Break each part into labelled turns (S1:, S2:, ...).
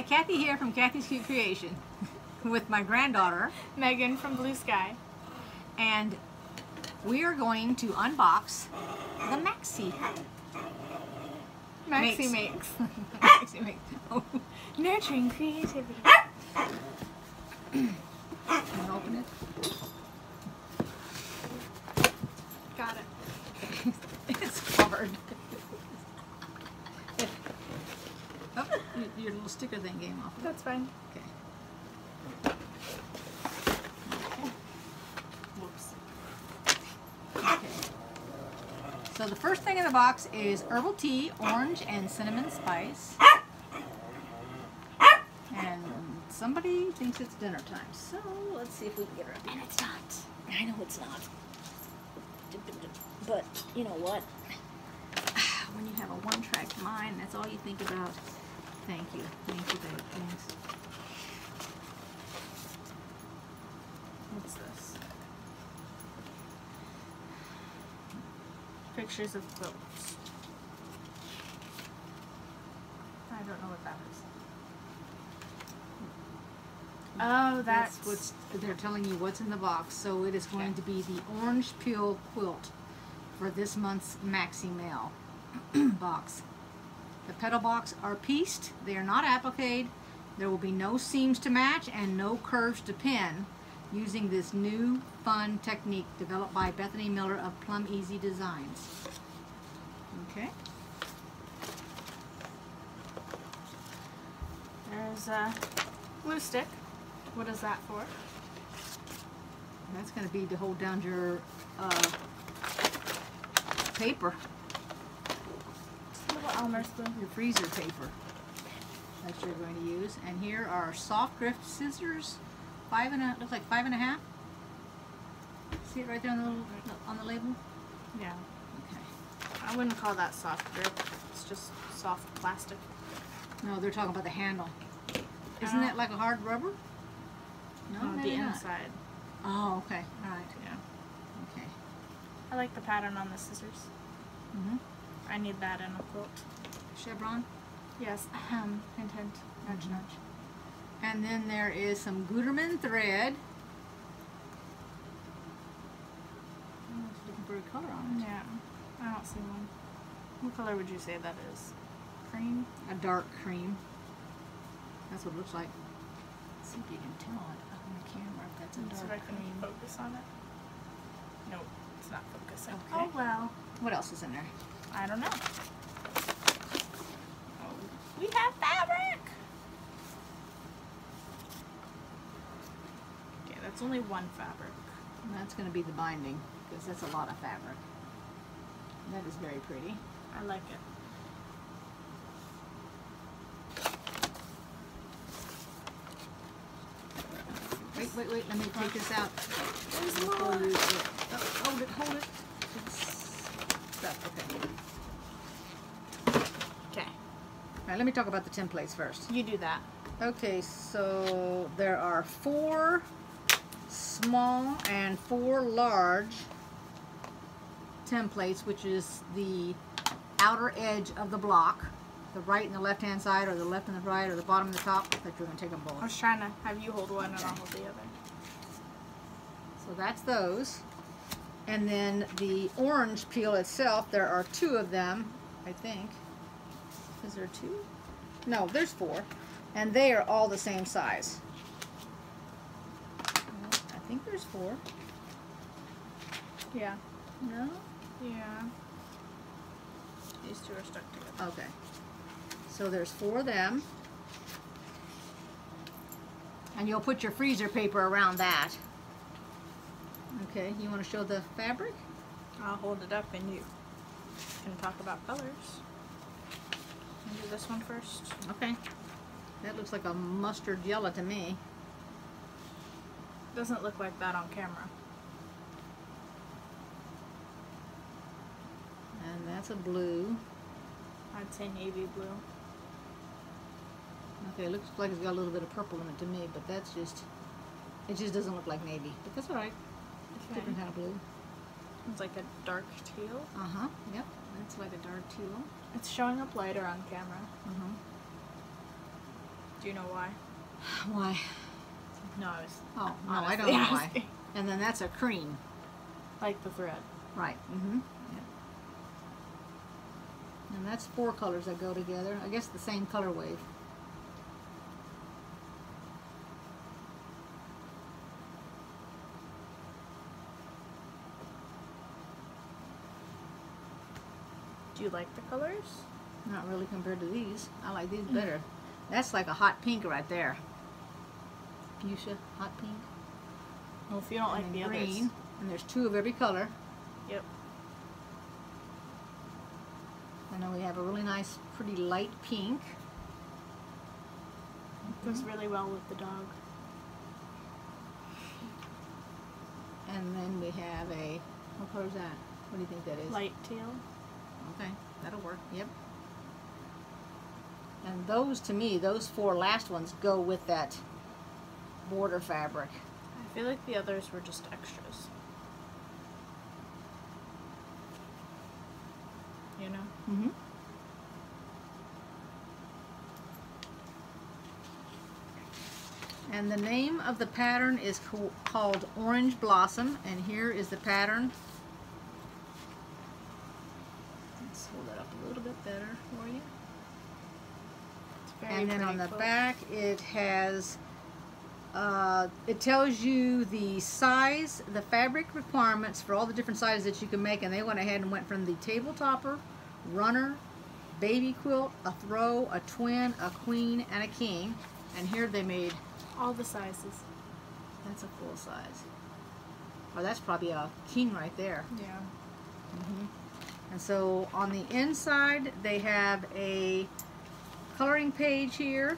S1: Hi, Kathy here from Kathy's Cute Creation with my granddaughter
S2: Megan from BlueSky.
S1: And we are going to unbox the Maxie.
S2: Maxie Makes.
S1: Maxie Makes. Oh.
S2: Nurturing creativity.
S1: Can you open it?
S2: Got it.
S1: It's hard. Oh, your little sticker thing came off.
S2: That's fine.
S1: Okay.
S2: Whoops.
S1: Okay. So the first thing in the box is herbal tea, orange and cinnamon spice. And somebody thinks it's dinner time. So let's see if we can get her up.
S2: And it's not.
S1: I know it's not. But you know what? When you have a one-track mind, that's all you think about. Thank you. Thank you, babe. Thanks.
S2: What's this? Pictures of quilts. I don't know what that is. Oh, that's
S1: what's they're telling you what's in the box. So it is going to be the orange peel quilt for this month's Maxie Mail box. The petal box are pieced. They are not appliqued. There will be no seams to match and no curves to pin using this new fun technique developed by Bethany Miller of Plum Easy Designs. Okay.
S2: There's a glue stick. What is that for?
S1: That's going to be to hold down your paper.
S2: Little Elmer's glue.
S1: Your freezer paper that you're going to use. And here are soft grip scissors, looks like 5.5. See it right there on the little, on the label?
S2: Yeah.
S1: Okay.
S2: I wouldn't call that soft grip. It's just soft plastic.
S1: No, they're talking about the handle. Isn't that like a hard rubber? No,
S2: the
S1: maybe not.
S2: inside.
S1: Oh, okay. All right.
S2: Yeah.
S1: Okay.
S2: I like the pattern on the scissors.
S1: Mm-hmm.
S2: I need that in a quilt.
S1: Chevron.
S2: Yes. Hint, hint. Nudge, nudge.
S1: And then there is some Gutermann thread. Oh, it's looking for a color on it.
S2: Yeah. I don't see one. What color would you say that is? Cream?
S1: A dark cream. That's what it looks like. Let's see if you can tell it on the camera if that's a
S2: So I
S1: dark
S2: can
S1: cream.
S2: focus on it. Nope, it's not focusing.
S1: Okay.
S2: Oh well.
S1: What else is in there?
S2: I don't know. Oh, we have fabric! Okay, that's only one fabric.
S1: And that's going to be the binding, because that's a lot of fabric. That is very pretty.
S2: I like it.
S1: Wait, let me take this out.
S2: There's
S1: Before
S2: more.
S1: you hold it. It's stuff, okay.
S2: Okay,
S1: All right, let me talk about the templates first.
S2: you do that.
S1: Okay, so there are 4 small and 4 large templates, which is the outer edge of the block, the right and the left hand side, or the left and the right, or the bottom and the top, that you're going to take them
S2: I
S1: both.
S2: was trying to have you hold one and I'll hold the other.
S1: So that's those. And then the orange peel itself, there are 2 of them, I think. Is there 2? No, there's 4. And they are all the same size. I think there's 4.
S2: Yeah.
S1: No?
S2: Yeah. These 2 are stuck together.
S1: Okay. So there's 4 of them. And you'll put your freezer paper around that. Okay, you want to show the fabric?
S2: I'll hold it up and you can talk about colors. I'll do this one first.
S1: Okay. That looks like a mustard yellow to me.
S2: Doesn't look like that on camera.
S1: And that's a blue.
S2: I'd say navy blue.
S1: Okay, it looks like it's got a little bit of purple in it to me, but that's just, it just doesn't look like navy. But that's alright. It's a different kind of blue.
S2: It's like a dark teal.
S1: Uh-huh, yep. That's like a dark teal.
S2: It's showing up lighter on camera.
S1: Uh-huh.
S2: Do you know why?
S1: Why?
S2: No, I was.
S1: Oh, no, I
S2: honestly
S1: don't know why.
S2: asking.
S1: And then that's a cream.
S2: Like the thread.
S1: Right. Mm-hmm. Yeah. And that's 4 colors that go together. I guess the same color wave.
S2: Do you like the colors?
S1: Not really compared to these. I like these better. That's like a hot pink right there. Fuchsia, hot pink.
S2: Well, if you don't like
S1: And
S2: the
S1: then
S2: others.
S1: green. And there's 2 of every color.
S2: Yep.
S1: And then we have a really nice, pretty light pink.
S2: Goes really well with the dog.
S1: And then we have a, what color is that? What do you think that is?
S2: Light teal.
S1: Okay, that'll work. Yep. And those, to me, those 4 last ones go with that border fabric.
S2: I feel like the others were just extras. You know?
S1: Mm-hmm. And the name of the pattern is called Orange Blossom, and here is the pattern. Let's hold that up a little bit better for you.
S2: It's very
S1: And then
S2: pretty
S1: on the
S2: quilt.
S1: back it has, it tells you the size, the fabric requirements for all the different sizes that you can make, and they went ahead and went from the table topper, runner, baby quilt, a throw, a twin, a queen, and a king. And here they made,
S2: all the sizes.
S1: that's a full size. Oh, that's probably a king right there.
S2: Yeah.
S1: And so on the inside they have a coloring page here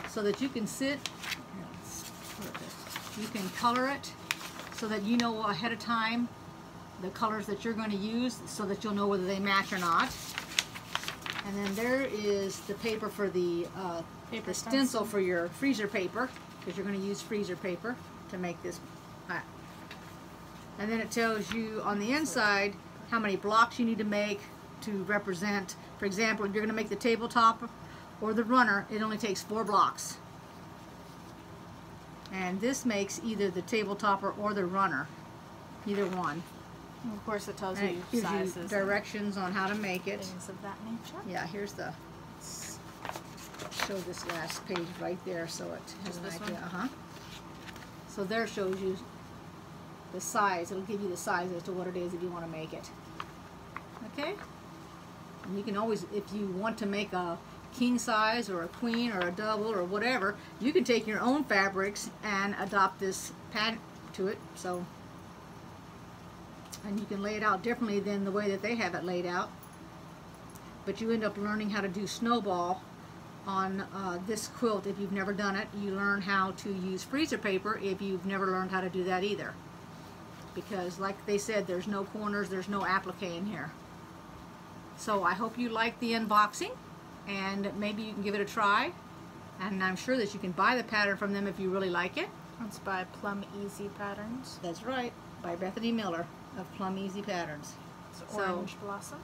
S1: so that you can sit, here, let's put this. You can color it so that you know ahead of time the colors that you're going to use so that you'll know whether they match or not. And then there is the paper for the
S2: Paper
S1: stencil for your freezer paper, because you're going to use freezer paper to make this. And then it tells you on the inside how many blocks you need to make to represent. For example, if you're going to make the tabletop or the runner, it only takes 4 blocks. And this makes either the tabletopper or the runner, either one.
S2: And of course, it tells
S1: And
S2: you
S1: it gives
S2: sizes
S1: you
S2: and
S1: directions on how to make it.
S2: things of that nature.
S1: Yeah, here's the, show this last page right there so it has
S2: Just
S1: an
S2: this
S1: idea.
S2: one?
S1: So there shows you the size. It'll give you the size as to what it is if you want to make it. Okay? And you can always, if you want to make a king size or a queen or a double or whatever, you can take your own fabrics and adopt this pattern to it. So, and you can lay it out differently than the way that they have it laid out. But you end up learning how to do snowball on this quilt if you've never done it. You learn how to use freezer paper if you've never learned how to do that either. Because like they said, there's no corners, there's no applique in here. So I hope you like the unboxing, and maybe you can give it a try. And I'm sure that you can buy the pattern from them if you really like it.
S2: It's by Plum Easy Patterns.
S1: That's right, by Bethany Miller of Plum Easy Patterns.
S2: It's Orange Blossom.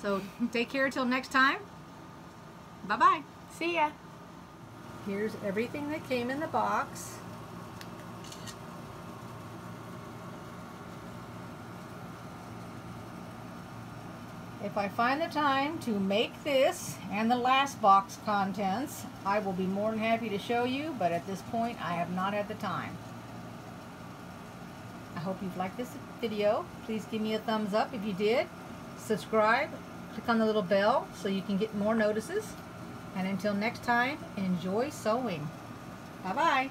S1: So take care till next time. Bye-bye.
S2: See ya.
S1: Here's everything that came in the box. If I find the time to make this and the last box contents, I will be more than happy to show you, but at this point I have not had the time. I hope you've liked this video. Please give me a thumbs up if you did. Subscribe, click on the little bell so you can get more notices. And until next time, enjoy sewing. Bye-bye.